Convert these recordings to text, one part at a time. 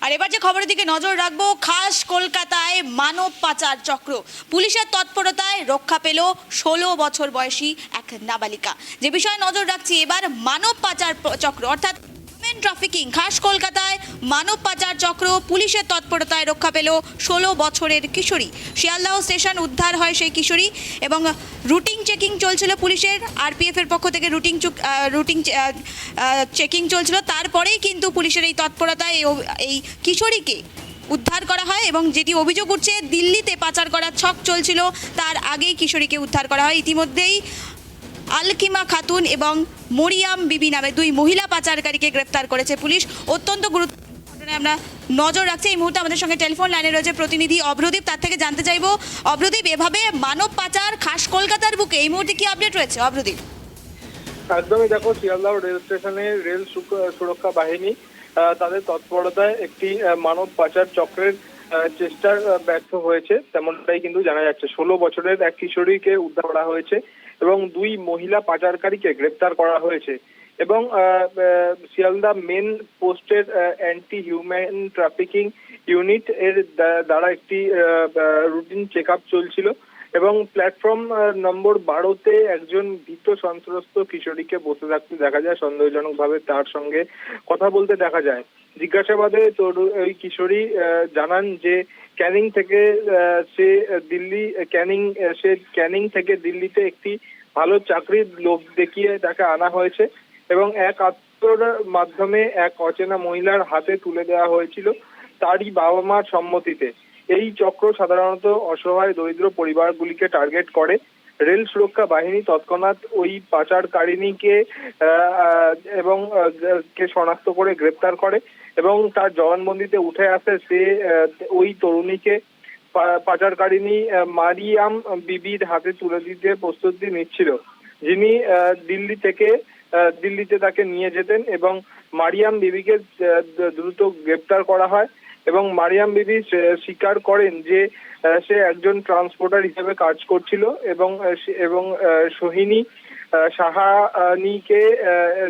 আর এবার যে খবরের দিকে নজর রাখবো, খাস কলকাতায় মানব পাচার চক্র, পুলিশের তৎপরতায় রক্ষা পেল 16 বছর বয়সী এক নাবালিকা। যে বিষয়ে নজর রাখছি এবার, মানব পাচার চক্র অর্থাৎ হিউম্যান ট্রাফিকিং, খাস কলকাতায় মানব পাচার চক্র, পুলিশের তৎপরতায় রক্ষা পেল 16 বছরের কিশোরী। শিয়ালদাহ স্টেশন উদ্ধার হয় সেই কিশোরী এবং রুটিন চেকিং চলছিল পুলিশের, আরপিএফ এর পক্ষ থেকে রুটিন চেকিং চলছিল। তারপরেই কিন্তু পুলিশের এই তৎপরতায় এই কিশোরীকে উদ্ধার করা হয় এবং যেটি অভিযোগ উঠছে দিল্লিতে পাচার করার ছক চলছিল, তার আগেই কিশোরীকে উদ্ধার করা হয়। ইতিমধ্যেই আলকিমা খাতুন এবং মরিয়াম বিবি নামে দুই মহিলা পাচারকারীকে গ্রেপ্তার করেছে পুলিশ। অত্যন্ত গুরুত্বপূর্ণ ঘটনায় আমরা নজর রাখছি। এই মুহূর্তে আমাদের সঙ্গে টেলিফোন লাইনে রয়েছে প্রতিনিধি অভ্রদীপ, তার থেকে জানতে চাইবো, অভ্রদীপ, এভাবে মানব পাচার খাস কলকাতার বুকে এই মুহূর্তে কি আপডেট রয়েছে? অভ্রদীপ। একদমই, দেখো, শিয়ালদাহ রেল স্টেশনে রেল সুরক্ষা বাহিনী তাদের তৎপরতায় একটি মানব পাচার চক্রের চেষ্টার ব্যর্থ হয়েছে, তেমনটাই কিন্তু জানা যাচ্ছে। 16 বছরের এক কিশোরীকে উদ্ধার করা হয়েছে এবং দুই মহিলা পাচারকারীকে গ্রেপ্তার করা হয়েছে এবং শিয়ালদা মেন পোস্টের অ্যান্টি হিউম্যান ট্রাফিকিং ইউনিট এর দ্বারা একটি রুটিন চেক আপ চলছিল এবং প্ল্যাটফর্ম নম্বর 12-তে একজন ভীত সন্ত্রস্ত কিশোরীকে বসে থাকতে দেখা যায়। সন্দেহজনকভাবে তার সঙ্গে কথা বলতে দেখা যায়। জিজ্ঞাসাবাদে ওই কিশোরী জানান যে ক্যানিং থেকে সে ক্যানিং থেকে দিল্লিতে একটি ভালো চাকরির লোভ দেখিয়ে তাকে আনা হয়েছে এবং এক আত্মীয়র মাধ্যমে এক অচেনা মহিলার হাতে তুলে দেওয়া হয়েছিল তারই বাবা মার সম্মতিতে। এই চক্র সাধারণত অসহায় দরিদ্র পরিবারগুলিকে টার্গেট করে। রেল সুরক্ষা বাহিনী তৎক্ষণাৎ ওই পাচারকারিণীকে এবং কে শনাক্ত করে গ্রেপ্তার করে এবং তার জবানবন্দিতে উঠে আসে সে ওই তরুণীকে পাচারকারিণী মারিয়াম বিবির হাতে তুলে দিতে প্রস্তুতি নিচ্ছিল, যিনি দিল্লিতে তাকে নিয়ে যেতেন এবং মারিয়াম বিবিকে দ্রুত গ্রেপ্তার করা হয় এবং মারিয়াম বিবি স্বীকার করেন যে সে একজন ট্রান্সপোর্টার হিসেবে কাজ করছিল এবং সোহিনী সাহানিকে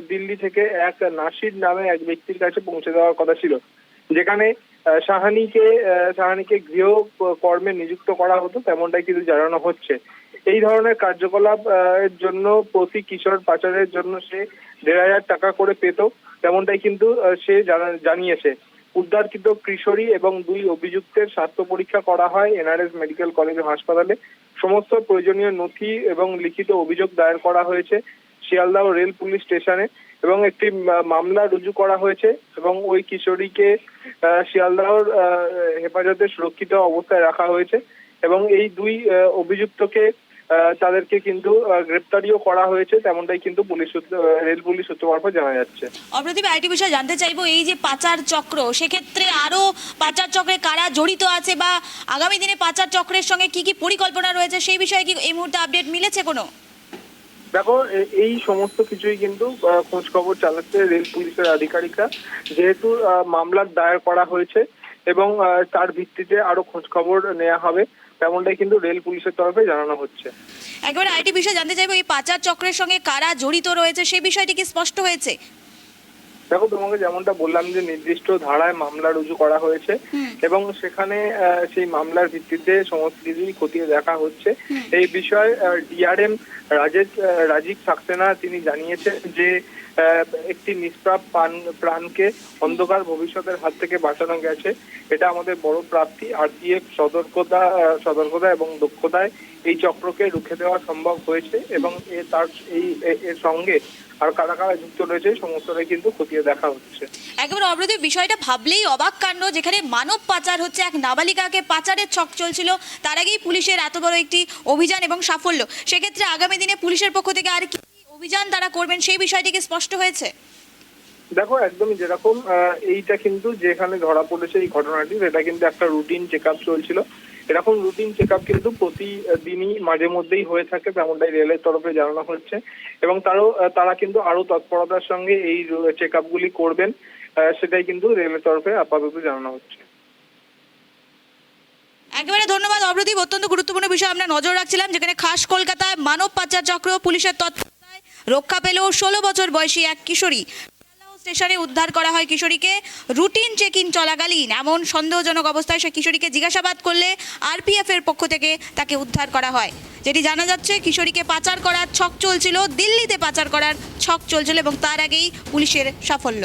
দিল্লি থেকে এক নাসির নামে এক ব্যক্তির কাছে পৌঁছে দেওয়ার কথা ছিল, যেখানে সাহানিকে গৃহ কর্মে নিযুক্ত করা হতো, তেমনটাই কিন্তু জানানো হচ্ছে। এই ধরনের কার্যকলাপ এর জন্য প্রতি কিশোর পাচারের জন্য সে 1,500 টাকা করে পেত, তেমনটাই কিন্তু সে জানিয়েছে। উদ্ধারকৃত কিশোরী এবং দুই অভিযুক্তের স্বাস্থ্য পরীক্ষা করা হয় এনআরএস মেডিকেল কলেজ হাসপাতালে। সমস্ত প্রয়োজনীয় নথি এবং লিখিত অভিযোগ দায়ের করা হয়েছে শিয়ালদাহ রেল পুলিশ স্টেশনে এবং একটি মামলা রুজু করা হয়েছে এবং ওই কিশোরীকে শিয়ালদাহর হেফাজতে সুরক্ষিত অবস্থায় রাখা হয়েছে এবং এই দুই অভিযুক্তকে তাদেরকে কিন্তু গ্রেপ্তারিও করা হয়েছে, তেমনটাই কিন্তু রেল পুলিশ সূত্র মারফত জানা যাচ্ছে। অপ্রদীপ, আরেকটি বিষয় জানতে চাইবো, এই যে পাচার চক্র, সেক্ষেত্রে আরো পাচার চক্রে কারা জড়িত আছে বা আগামী দিনে পাচার চক্রের সঙ্গে কি কি পরিকল্পনা রয়েছে সেই বিষয়ে কি এই মুহূর্তে আপডেট মিলেছে কোনো? দেখো, এই সমস্ত কিছুই কিন্তু খোঁজ খবর চালাচ্ছে রেল পুলিশের আধিকারিকরা, যেহেতু মামলার দায়ের করা হয়েছে এবং তার ভিত্তিতে আরো খোঁজ খবর নেওয়া হবে, তেমনটাই কিন্তু রেল পুলিশের তরফে জানানো হচ্ছে। একবারে আরেকটি বিষয় জানতে চাইবো, এই পাচার চক্রের সঙ্গে কারা জড়িত রয়েছে সেই বিষয়টি কি স্পষ্ট হয়েছে? দেখো, তোমাকে যেমনটা বললাম যে নির্দিষ্ট ধারায় মামলা রুজু করা হয়েছে এবং সেখানে সেই মামলার ভিত্তিতে সমস্ত কিছুই খতিয়ে দেখা হচ্ছে। এই বিষয়ে ডিআরএম রাজীব সাক্সেনা তিনি জানিয়েছেন যে একটি নিষ্পাপ প্রাণকে অন্ধকার ভবিষ্যতের হাত থেকে বাঁচানো গেছে, এটা আমাদের বড় প্রাপ্তি। আরপিএফ সতর্কতা এবং দক্ষতায় এই চক্রকে রুখে দেওয়া সম্ভব হয়েছে এবং এর সঙ্গে আর কারা কারা যুক্ত রয়েছে সমস্তটাই কিন্তু খতিয়ে দেখা হচ্ছে। একেবারে অপ্রদীপ, বিষয়টা ভাবলেই অবাক কাণ্ড, যেখানে মানব পাচার হচ্ছে, এক নাবালিকাকে পাচারের ছক চলছিল, তার আগেই পুলিশের এত বড় একটি অভিযান এবং সাফল্য। সেক্ষেত্রে আগামী দিনে পুলিশের পক্ষ থেকে আর কি অভিযান তারা করবেন সেই বিষয়টি কি স্পষ্ট হয়েছে? দেখো, একদমই যেরকম এইটা কিন্তু যেখানে ধরা পড়েছে এই ঘটনাটি, সেটা কিন্তু একটা রুটিন চেক আপ চলছিল। এরকম রুটিন চেক আপ কিন্তু প্রতিদিনই মাঝে মধ্যেই হয়ে থাকে, তেমনটাই রেলের তরফে জানানো হচ্ছে এবং তারা কিন্তু আরো তৎপরতার সঙ্গে এই চেক আপ গুলি করবেন, সেটাই কিন্তু রেলের তরফে আপাতত জানানো হচ্ছে। একেবারে ধন্যবাদ অপ্রদীপ, অত্যন্ত গুরুত্বপূর্ণ বিষয় আমরা নজর রাখছিলাম, যেখানে খাস কলকাতায় মানব পাচার চক্র, পুলিশের তৎপরতায় রক্ষা পেল 16 বছর বয়সী এক কিশোরী। স্টেশনে উদ্ধার করা হয় কিশোরীকে। রুটিন চেকিং চলাকালীন এমন সন্দেহজনক অবস্থায় সে কিশোরীকে জিজ্ঞাসাবাদ করলে আরপিএফ এর পক্ষ থেকে তাকে উদ্ধার করা হয়। যেটি জানা যাচ্ছে, কিশোরীকে পাচার করার ছক চলছিল, দিল্লিতে পাচার করার ছক চলছিল এবং তার আগেই পুলিশের সাফল্য।